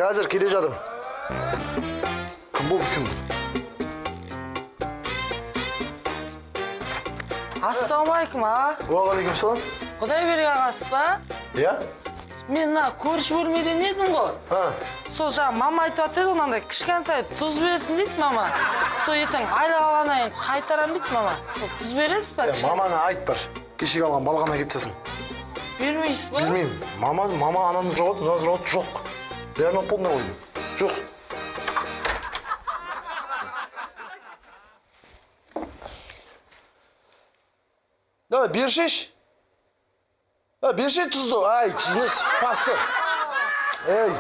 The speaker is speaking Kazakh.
Қазір келе жатырмын. Кім бұл, кім? Ассалаумалейкум, аға. Уағалейкум салам. Құдайберген ағасы ба? Иә? Мен көрші бөлмеден едім ғой. Сол жаңа мама айтып атты еді, онандай кішкентай тұз берсін дейді мама. Сол ертең айлық алғаннан қайтарам дейді мама. Сол тұз бересіз ба? Маманы айт бар. Кешегі алған балғаны әкеп тастасын. Бермейсіз ба? Бермеймін. Мама ананы сұрап, мынаны сұрап, жоқ. Бәрін алып болдың қойдым. Жоқ. Давай, бершеш. Бершеш тұзды. Ай, тұзды, пасты. Ей.